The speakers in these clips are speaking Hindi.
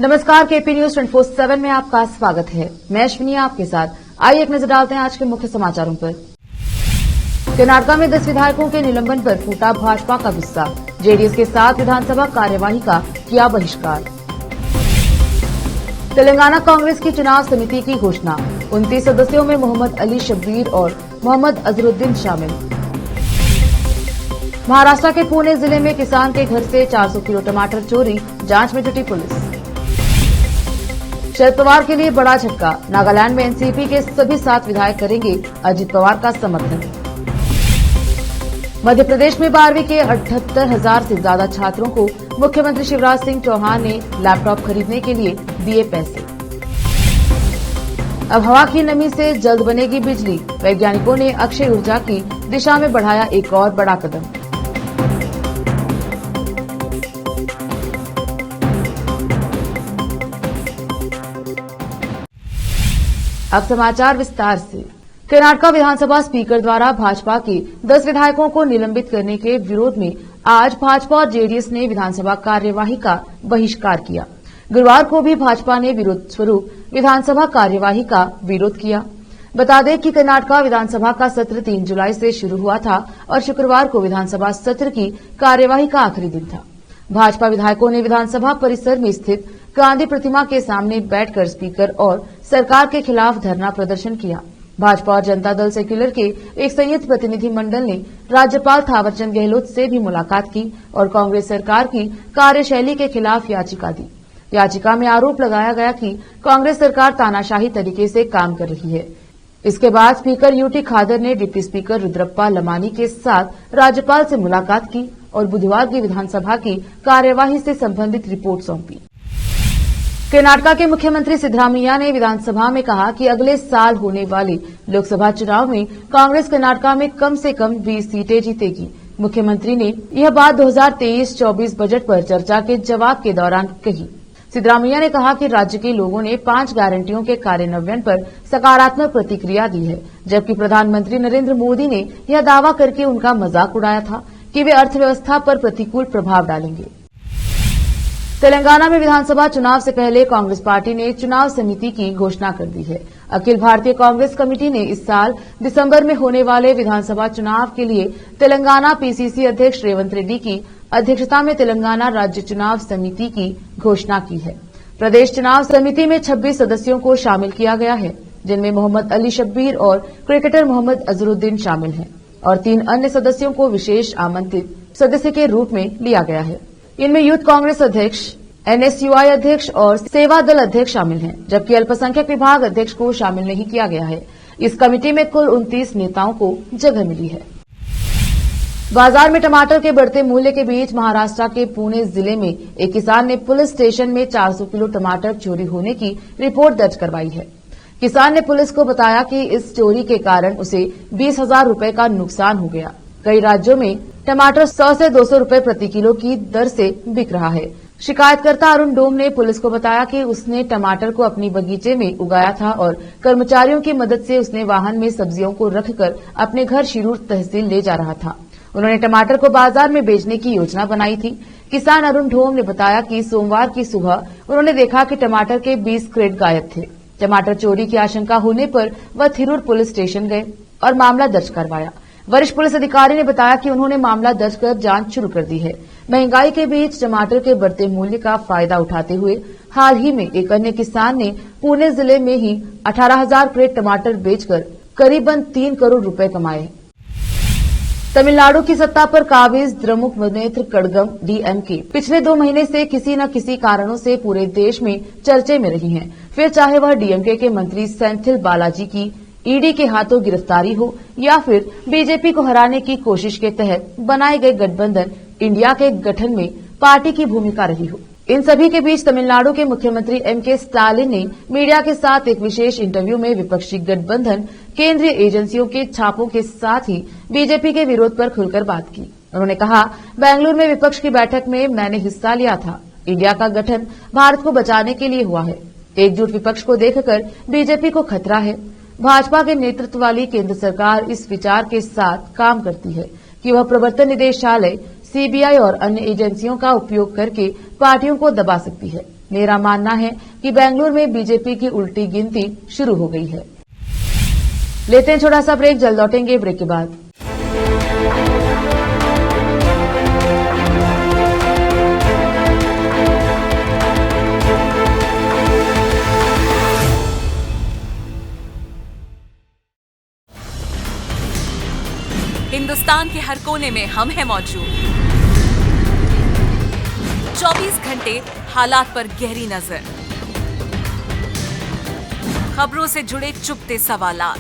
नमस्कार, केपी न्यूज 24/7 में आपका स्वागत है। मैं अश्विनी आपके साथ। आइए एक नजर डालते हैं आज के मुख्य समाचारों पर। कर्नाटक में 10 विधायकों के निलंबन पर फूटा भाजपा का गुस्सा। जेडीएस के साथ विधानसभा कार्यवाही का किया बहिष्कार। तेलंगाना कांग्रेस की चुनाव समिति की घोषणा। 29 सदस्यों में मोहम्मद अली शब्बीर और मोहम्मद अजरुद्दीन शामिल। महाराष्ट्र के पुणे जिले में किसान के घर से 400 किलो टमाटर चोरी, जांच में जुटी पुलिस। शरद पवार के लिए बड़ा झटका। नागालैंड में एनसीपी के सभी 7 विधायक करेंगे अजित पवार का समर्थन। मध्य प्रदेश में 12वीं के 78,000 से ज्यादा छात्रों को मुख्यमंत्री शिवराज सिंह चौहान ने लैपटॉप खरीदने के लिए दिए पैसे। अब हवा की नमी से जल्द बनेगी बिजली। वैज्ञानिकों ने अक्षय ऊर्जा की दिशा में बढ़ाया एक और बड़ा कदम। अब समाचार विस्तार से। कर्नाटक विधानसभा स्पीकर द्वारा भाजपा के 10 विधायकों को निलंबित करने के विरोध में आज भाजपा और जेडीएस ने विधानसभा कार्यवाही का बहिष्कार किया। गुरुवार को भी भाजपा ने विरोध स्वरूप विधानसभा कार्यवाही का विरोध किया। बता दें कि कर्नाटक विधानसभा का सत्र 3 जुलाई से शुरू हुआ था और शुक्रवार को विधानसभा सत्र की कार्यवाही का आखिरी दिन था। भाजपा विधायकों ने विधानसभा परिसर में स्थित गांधी प्रतिमा के सामने बैठकर स्पीकर और सरकार के खिलाफ धरना प्रदर्शन किया। भाजपा और जनता दल सेक्युलर के एक संयुक्त प्रतिनिधि मंडल ने राज्यपाल थावरचंद गहलोत से भी मुलाकात की और कांग्रेस सरकार की कार्यशैली के खिलाफ याचिका दी। याचिका में आरोप लगाया गया कि कांग्रेस सरकार तानाशाही तरीके से काम कर रही है। इसके बाद स्पीकर यूटी खादर ने डिप्टी स्पीकर रुद्रप्पा लमानी के साथ राज्यपाल से मुलाकात की और बुधवार की विधानसभा की कार्यवाही से संबंधित रिपोर्ट सौंपी। कर्नाटक के मुख्यमंत्री सिद्धरामैया ने विधानसभा में कहा कि अगले साल होने वाले लोकसभा चुनाव में कांग्रेस कर्नाटक में कम से कम 20 सीटें जीतेगी। मुख्यमंत्री ने यह बात 2023-24 बजट पर चर्चा के जवाब के दौरान कही। सिद्धरामैया ने कहा कि राज्य के लोगों ने 5 गारंटियों के कार्यान्वयन पर सकारात्मक प्रतिक्रिया दी है, जबकि प्रधानमंत्री नरेंद्र मोदी ने यह दावा करके उनका मजाक उड़ाया था कि वे अर्थव्यवस्था पर प्रतिकूल प्रभाव डालेंगे। तेलंगाना में विधानसभा चुनाव से पहले कांग्रेस पार्टी ने चुनाव समिति की घोषणा कर दी है। अखिल भारतीय कांग्रेस कमेटी ने इस साल दिसंबर में होने वाले विधानसभा चुनाव के लिए तेलंगाना पीसीसी अध्यक्ष रेवंत रेड्डी की अध्यक्षता में तेलंगाना राज्य चुनाव समिति की घोषणा की है। प्रदेश चुनाव समिति में 26 सदस्यों को शामिल किया गया है, जिनमें मोहम्मद अली शब्बीर और क्रिकेटर मोहम्मद अजरुद्दीन शामिल हैं और 3 अन्य सदस्यों को विशेष आमंत्रित सदस्य के रूप में लिया गया है। इनमें यूथ कांग्रेस अध्यक्ष, एनएसयूआई अध्यक्ष और सेवा दल अध्यक्ष शामिल हैं, जबकि अल्पसंख्यक विभाग अध्यक्ष को शामिल नहीं किया गया है। इस कमेटी में कुल 29 नेताओं को जगह मिली है। बाजार में टमाटर के बढ़ते मूल्य के बीच महाराष्ट्र के पुणे जिले में एक किसान ने पुलिस स्टेशन में 400 किलो टमाटर चोरी होने की रिपोर्ट दर्ज करवाई है। किसान ने पुलिस को बताया कि इस चोरी के कारण उसे 20,000 रूपये का नुकसान हो गया। कई राज्यों में टमाटर 100 से 200 रूपये प्रति किलो की दर से बिक रहा है। शिकायतकर्ता अरुण डोम ने पुलिस को बताया कि उसने टमाटर को अपनी बगीचे में उगाया था और कर्मचारियों की मदद से उसने वाहन में सब्जियों को रखकर अपने घर शिरूर तहसील ले जा रहा था। उन्होंने टमाटर को बाजार में बेचने की योजना बनाई थी। किसान अरुण डोम ने बताया कि सोमवार की सुबह उन्होंने देखा कि टमाटर के 20 क्रेट गायब थे। टमाटर चोरी की आशंका होने पर वह थिरूर पुलिस स्टेशन गए और मामला दर्ज करवाया। वरिष्ठ पुलिस अधिकारी ने बताया कि उन्होंने मामला दर्ज कर जांच शुरू कर दी है। महंगाई के बीच टमाटर के बढ़ते मूल्य का फायदा उठाते हुए हाल ही में एक अन्य किसान ने पुणे जिले में ही 18,000 क्रेट टमाटर बेचकर करीबन 3 करोड़ रुपए कमाए। तमिलनाडु की सत्ता पर काबिज द्रमुक मुनेत्र कड़गम डीएमके पिछले 2 महीने से किसी न किसी कारणों से पूरे देश में चर्चे में रही हैं। फिर चाहे वह डीएमके के मंत्री सेंथिल बालाजी की ईडी के हाथों गिरफ्तारी हो या फिर बीजेपी को हराने की कोशिश के तहत बनाए गए गठबंधन इंडिया के गठन में पार्टी की भूमिका रही हो। इन सभी के बीच तमिलनाडु के मुख्यमंत्री एमके स्टालिन ने मीडिया के साथ एक विशेष इंटरव्यू में विपक्षी गठबंधन, केंद्रीय एजेंसियों के छापों के साथ ही बीजेपी के विरोध पर खुलकर बात की। उन्होंने कहा, बेंगलुरु में विपक्ष की बैठक में मैंने हिस्सा लिया था। इंडिया का गठन भारत को बचाने के लिए हुआ है। एकजुट विपक्ष को देखकर बीजेपी को खतरा है। भाजपा के नेतृत्व वाली केंद्र सरकार इस विचार के साथ काम करती है कि वह प्रवर्तन निदेशालय, सीबीआई और अन्य एजेंसियों का उपयोग करके पार्टियों को दबा सकती है। मेरा मानना है कि बेंगलुरु में बीजेपी की उल्टी गिनती शुरू हो गई है। लेते हैं छोटा सा ब्रेक, जल्द लौटेंगे ब्रेक के बाद। हिंदुस्तान के हर कोने में हम हैं मौजूद। 24 घंटे हालात पर गहरी नजर, खबरों से जुड़े चुपते सवालात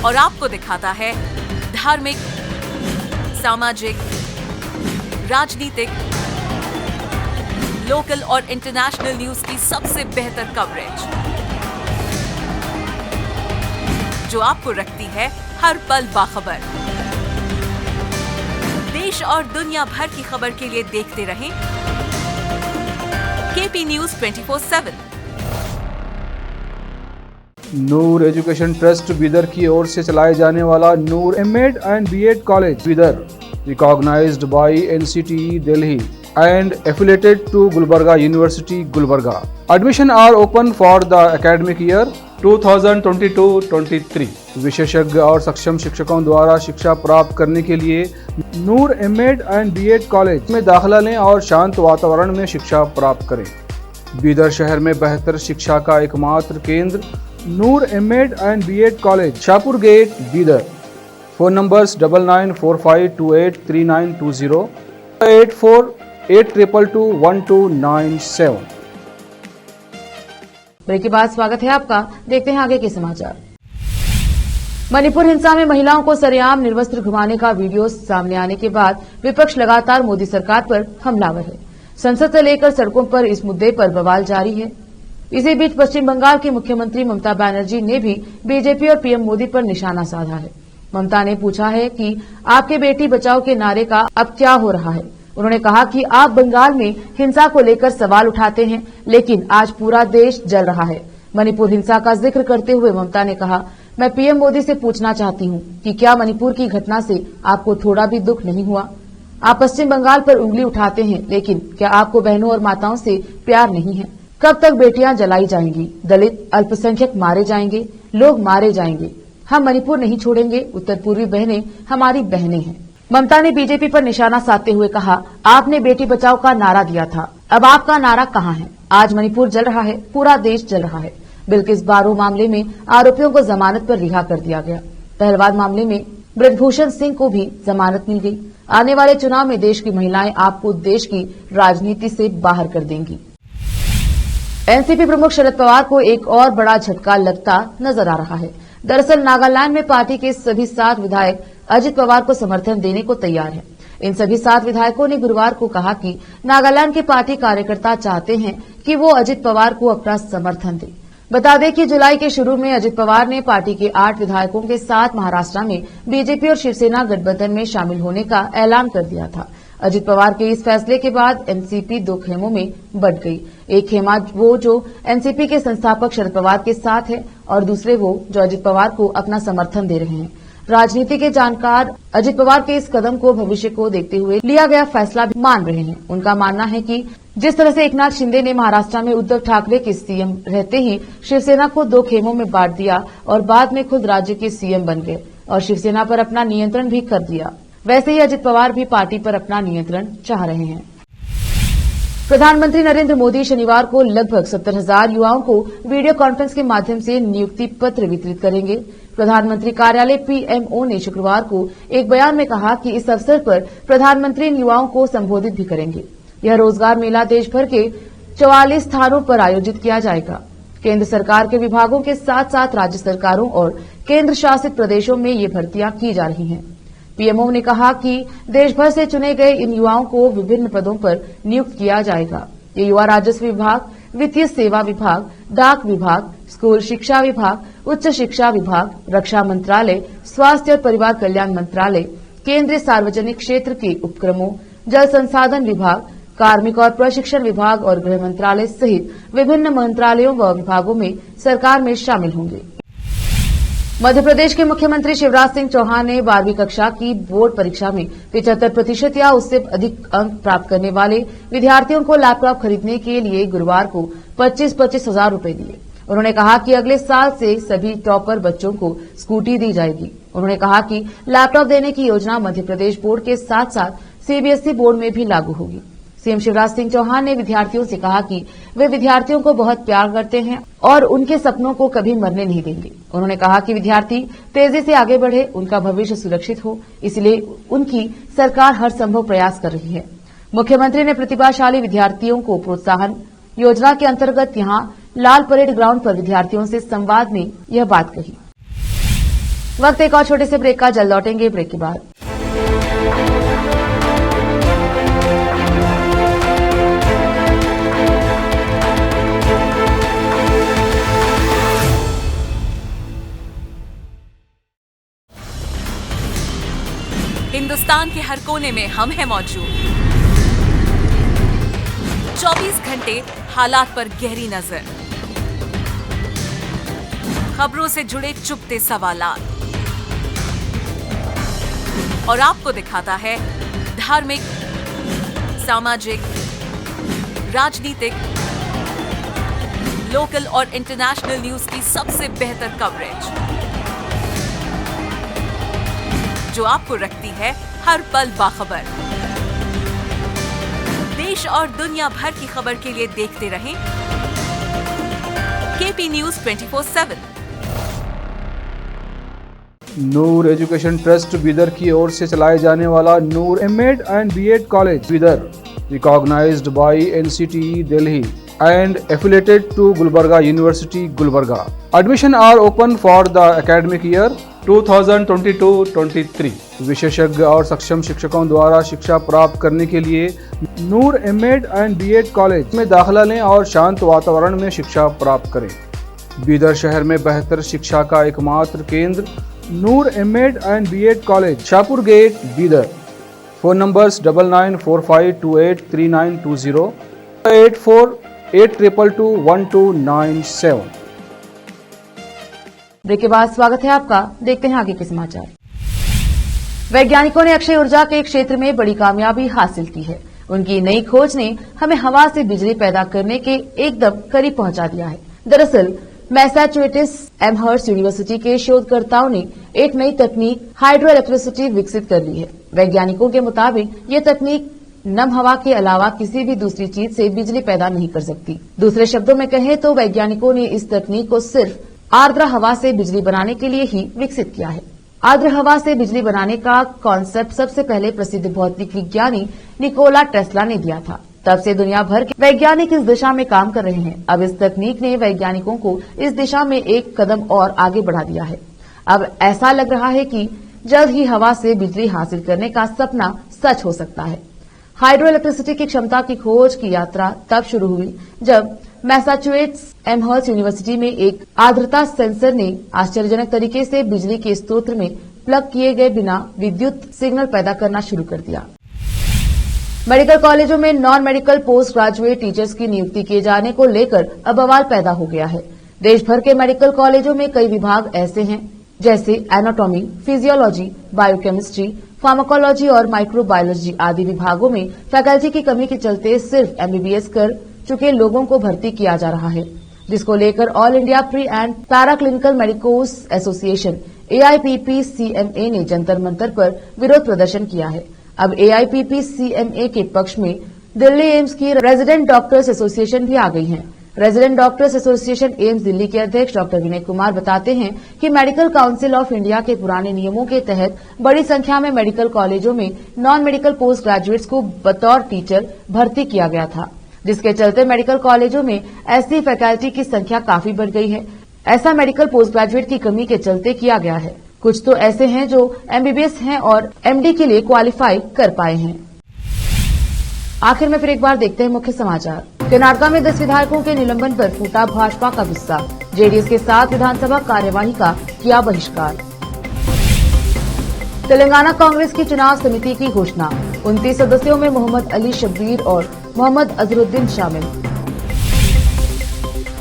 और आपको दिखाता है धार्मिक, सामाजिक, राजनीतिक, लोकल और इंटरनेशनल न्यूज की सबसे बेहतर कवरेज, जो आपको रखती है हर पल बाखबर। देश और दुनिया भर की खबर के लिए देखते रहें KP news 24/7। Noor education trust Bidar की ओर से चलाए जाने वाला Noor MEd and BEd college Bidar, recognised by NCTE Delhi and affiliated to Gulbarga University, Gulbarga. Admission are open for the academic year 2022-23. विशेषज्ञ और सक्षम शिक्षकों द्वारा शिक्षा प्राप्त करने के लिए नूर एमएड एंड बीएड कॉलेज में दाखिला लें और शांत वातावरण में शिक्षा प्राप्त करें। बीदर शहर में बेहतर शिक्षा का एकमात्र केंद्र Noor MEd and BEd college, Shahpur gate, Bidar. Phone numbers 9945283920, 8482221297। Break के बाद स्वागत है आपका। देखते हैं आगे के समाचार। मणिपुर हिंसा में महिलाओं को सरेआम निर्वस्त्र घुमाने का वीडियो सामने आने के बाद विपक्ष लगातार मोदी सरकार पर हमलावर है। संसद से लेकर सड़कों पर इस मुद्दे पर बवाल जारी है। इसी बीच पश्चिम बंगाल की मुख्यमंत्री ममता बनर्जी ने भी बीजेपी और पीएम मोदी पर निशाना साधा है। ममता ने पूछा है कि आपके बेटी बचाओ के नारे का अब क्या हो रहा है। उन्होंने कहा कि आप बंगाल में हिंसा को लेकर सवाल उठाते हैं, लेकिन आज पूरा देश जल रहा है। मणिपुर हिंसा का जिक्र करते हुए ममता ने कहा, मैं पीएम मोदी से पूछना चाहती हूं कि क्या मणिपुर की घटना से आपको थोड़ा भी दुख नहीं हुआ? आप पश्चिम बंगाल पर उंगली उठाते हैं, लेकिन क्या आपको बहनों और माताओं से प्यार नहीं है? कब तक बेटियां जलाई जाएंगी? दलित, अल्पसंख्यक मारे जाएंगे, लोग मारे जाएंगे। हम मणिपुर नहीं छोड़ेंगे। उत्तर पूर्वी बहनें हमारी बहनें हैं। ममता ने बीजेपी पर निशाना साधते हुए कहा, आपने बेटी बचाओ का नारा दिया था, अब आपका नारा कहां है? आज मणिपुर जल रहा है, पूरा देश जल रहा है। बिल्किस बारो मामले में आरोपियों को जमानत पर रिहा कर दिया गया। पहलवान मामले में ब्रजभूषण सिंह को भी जमानत मिल गई। आने वाले चुनाव में देश की महिलाएं आपको देश की राजनीति से बाहर कर देंगी। एनसीपी प्रमुख शरद पवार को एक और बड़ा झटका लगता नजर आ रहा है। दरअसल नागालैंड में पार्टी के सभी 7 विधायक अजित पवार को समर्थन देने को तैयार हैं। इन सभी 7 विधायकों ने गुरुवार को कहा कि नागालैंड के पार्टी कार्यकर्ता चाहते हैं कि वो अजित पवार को अपना समर्थन दें। बता दें कि जुलाई के शुरू में अजित पवार ने पार्टी के 8 विधायकों के साथ महाराष्ट्र में बीजेपी और शिवसेना गठबंधन में शामिल होने का ऐलान कर दिया था। अजित पवार के इस फैसले के बाद एनसीपी 2 खेमों में बंट गई। एक खेमा वो जो एनसीपी के संस्थापक शरद पवार के साथ है और दूसरे वो जो अजित पवार को अपना समर्थन दे रहे हैं। राजनीति के जानकार अजित पवार के इस कदम को भविष्य को देखते हुए लिया गया फैसला भी मान रहे हैं। उनका मानना है कि जिस तरह से एकनाथ शिंदे ने महाराष्ट्र में उद्धव ठाकरे के सीएम रहते ही शिवसेना को 2 खेमों में बांट दिया और बाद में खुद राज्य के सीएम बन गए और शिवसेना पर अपना नियंत्रण भी कर दिया, वैसे ही अजित पवार भी पार्टी पर अपना नियंत्रण चाह रहे हैं। प्रधानमंत्री नरेंद्र मोदी शनिवार को लगभग 70,000 युवाओं को वीडियो कॉन्फ्रेंस के माध्यम से नियुक्ति पत्र वितरित करेंगे। प्रधानमंत्री कार्यालय पीएमओ ने शुक्रवार को एक बयान में कहा कि इस अवसर पर प्रधानमंत्री इन युवाओं को संबोधित भी करेंगे। यह रोजगार मेला देश भर के 44 स्थानों पर आयोजित किया जाएगा। केंद्र सरकार के विभागों के साथ साथ राज्य सरकारों और केंद्र शासित प्रदेशों में ये भर्तियां की जा रही हैं। पीएमओ ने कहा कि देश भर से चुने गए इन युवाओं को विभिन्न पदों पर नियुक्त किया जाएगा। ये युवा राजस्व विभाग, वित्तीय सेवा विभाग, डाक विभाग, स्कूल शिक्षा विभाग, उच्च शिक्षा विभाग, रक्षा मंत्रालय, स्वास्थ्य और परिवार कल्याण मंत्रालय, केंद्रीय सार्वजनिक क्षेत्र के उपक्रमों, जल संसाधन विभाग, कार्मिक और प्रशिक्षण विभाग और गृह मंत्रालय सहित विभिन्न मंत्रालयों व विभागों में सरकार में शामिल होंगे। मध्य प्रदेश के मुख्यमंत्री शिवराज सिंह चौहान ने 12वीं कक्षा की बोर्ड परीक्षा में 75% या उससे अधिक अंक प्राप्त करने वाले विद्यार्थियों को लैपटॉप खरीदने के लिए गुरुवार को 25-25 हजार रूपये दिए। उन्होंने कहा कि अगले साल से सभी टॉपर बच्चों को स्कूटी दी जाएगी। उन्होंने कहा कि लैपटॉप देने की योजना मध्य प्रदेश बोर्ड के साथ साथ सीबीएसई बोर्ड में भी लागू होगी। सीएम शिवराज सिंह चौहान ने विद्यार्थियों से कहा कि वे विद्यार्थियों को बहुत प्यार करते हैं और उनके सपनों को कभी मरने नहीं देंगे। उन्होंने कहा कि विद्यार्थी तेजी से आगे बढ़े, उनका भविष्य सुरक्षित हो, इसलिए उनकी सरकार हर संभव प्रयास कर रही है। मुख्यमंत्री ने प्रतिभाशाली विद्यार्थियों को प्रोत्साहन योजना के अंतर्गत यहां लाल परेड ग्राउंड पर विद्यार्थियों से संवाद में यह बात कही। वक्त एक और छोटे से ब्रेक का, जल्द लौटेंगे ब्रेक के बाद। हिंदुस्तान के हर कोने में हम हैं मौजूद। 24 घंटे हालात पर गहरी नजर, खबरों से जुड़े चुपते सवालात और आपको दिखाता है धार्मिक, सामाजिक, राजनीतिक, लोकल और इंटरनेशनल न्यूज की सबसे बेहतर कवरेज जो आपको रखती है हर पल बाखबर। देश और दुनिया भर की खबर के लिए देखते रहें KP news 24/7। Noor education trust Bidar की ओर से चलाए जाने वाला Noor MEd and BEd college Bidar, recognised by NCTE Delhi and affiliated to Gulbarga University, Gulbarga. Admission are open for the academic year 2022-23. विशेषज्ञ और सक्षम शिक्षकों द्वारा शिक्षा प्राप्त करने के लिए नूर एमएड एंड बीएड कॉलेज में दाखिला लें और शांत वातावरण में शिक्षा प्राप्त करें। बीदर शहर में बेहतर शिक्षा का एकमात्र केंद्र Noor MEd and BEd college, Shahpur gate, Bidar. Phone numbers 9945283920, 8482221297। Break के बाद स्वागत है आपका, देखते हैं आगे के समाचार। वैज्ञानिकों ने अक्षय ऊर्जा के क्षेत्र में बड़ी कामयाबी हासिल की है। उनकी नई खोज ने हमें हवा से बिजली पैदा करने के एकदम करीब पहुंचा दिया है। दरअसल मैसाचुसेट्स एमहर्स्ट यूनिवर्सिटी के शोधकर्ताओं ने एक नई तकनीक हाइड्रो इलेक्ट्रिसिटी विकसित कर ली है। वैज्ञानिकों के मुताबिक ये तकनीक नम हवा के अलावा किसी भी दूसरी चीज से बिजली पैदा नहीं कर सकती। दूसरे शब्दों में कहें तो वैज्ञानिकों ने इस तकनीक को सिर्फ आर्द्र हवा से बिजली बनाने के लिए ही विकसित किया है। आर्द्र हवा से बिजली बनाने का कॉन्सेप्ट सबसे पहले प्रसिद्ध भौतिक विज्ञानी निकोला टेस्ला ने दिया था। तब से दुनिया भर के वैज्ञानिक इस दिशा में काम कर रहे हैं। अब इस तकनीक ने वैज्ञानिकों को इस दिशा में एक कदम और आगे बढ़ा दिया है। अब ऐसा लग रहा है कि जल्द ही हवा से बिजली हासिल करने का सपना सच हो सकता है। हाइड्रो इलेक्ट्रिसिटी की क्षमता की खोज की यात्रा तब शुरू हुई जब मैसाचुसेट्स एमहर्स्ट यूनिवर्सिटी में एक आर्द्रता सेंसर ने आश्चर्यजनक तरीके से बिजली के स्रोत में प्लग किए गए बिना विद्युत सिग्नल पैदा करना शुरू कर दिया। मेडिकल कॉलेजों में non medical post graduate teachers की नियुक्ति किए जाने को लेकर अब बवाल पैदा हो गया है। देश भर के मेडिकल कॉलेजों में कई विभाग ऐसे हैं जैसे एनाटॉमी, फिजियोलॉजी, बायोकेमिस्ट्री, फार्माकोलॉजी और माइक्रोबायोलॉजी आदि विभागों में फैकल्टी की कमी के चलते सिर्फ एमबीबीएस कर चुके लोगों को भर्ती किया जा रहा है, जिसको लेकर all India pre and para clinical medicos association AIPPCMA ने जंतर मंतर पर विरोध प्रदर्शन किया है। अब AIPPCMA के पक्ष में दिल्ली एम्स की रेजिडेंट डॉक्टर्स एसोसिएशन भी आ गई है। Resident doctors association AIIMS Delhi के अध्यक्ष डॉक्टर विनय कुमार बताते हैं कि मेडिकल काउंसिल ऑफ इंडिया के पुराने नियमों के तहत बड़ी संख्या में मेडिकल कॉलेजों में नॉन मेडिकल पोस्ट ग्रेजुएट्स को बतौर टीचर भर्ती किया गया था, जिसके चलते मेडिकल कॉलेजों में ऐसी फैकल्टी की संख्या काफी बढ़ गई है। ऐसा मेडिकल पोस्ट ग्रेजुएट की कमी के चलते किया गया है। कुछ तो ऐसे हैं जो एमबीबीएस हैं और एमडी के लिए क्वालिफाई कर पाए हैं। आखिर में फिर एक बार देखते हैं मुख्य समाचार। कर्नाटक में 10 विधायकों के निलंबन पर फूटा भाजपा का गुस्सा, जेडीएस के साथ विधानसभा कार्यवाही का किया बहिष्कार। तेलंगाना कांग्रेस की चुनाव समिति की घोषणा, 29 सदस्यों में मोहम्मद अली शब्बीर और मोहम्मद अजहरुद्दीन शामिल।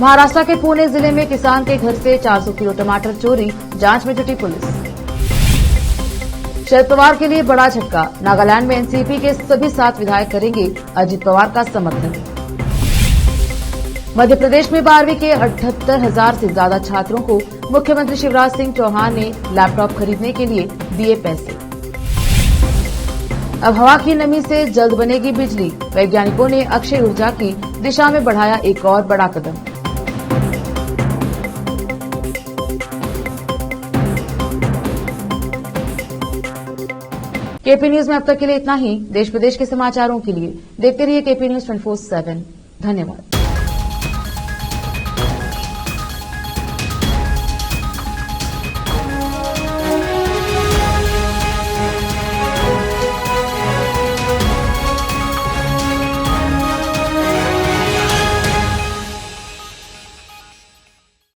महाराष्ट्र के पुणे जिले में किसान के घर से 400 किलो टमाटर चोरी, जांच में जुटी पुलिस। शरद पवार के लिए बड़ा झटका, नागालैंड में एनसीपी के सभी 7 विधायक करेंगे अजित पवार का समर्थन। मध्य प्रदेश में 12वीं के 78,000 से ज्यादा छात्रों को मुख्यमंत्री शिवराज सिंह चौहान ने लैपटॉप खरीदने के लिए दिए पैसे। अब हवा की नमी से जल्द बनेगी बिजली, वैज्ञानिकों ने अक्षय ऊर्जा की दिशा में बढ़ाया एक और बड़ा कदम। केपी न्यूज में अब तक के लिए इतना ही। देश विदेश के समाचारों के लिए देखते रहिए केपी न्यूज 24/7। धन्यवाद।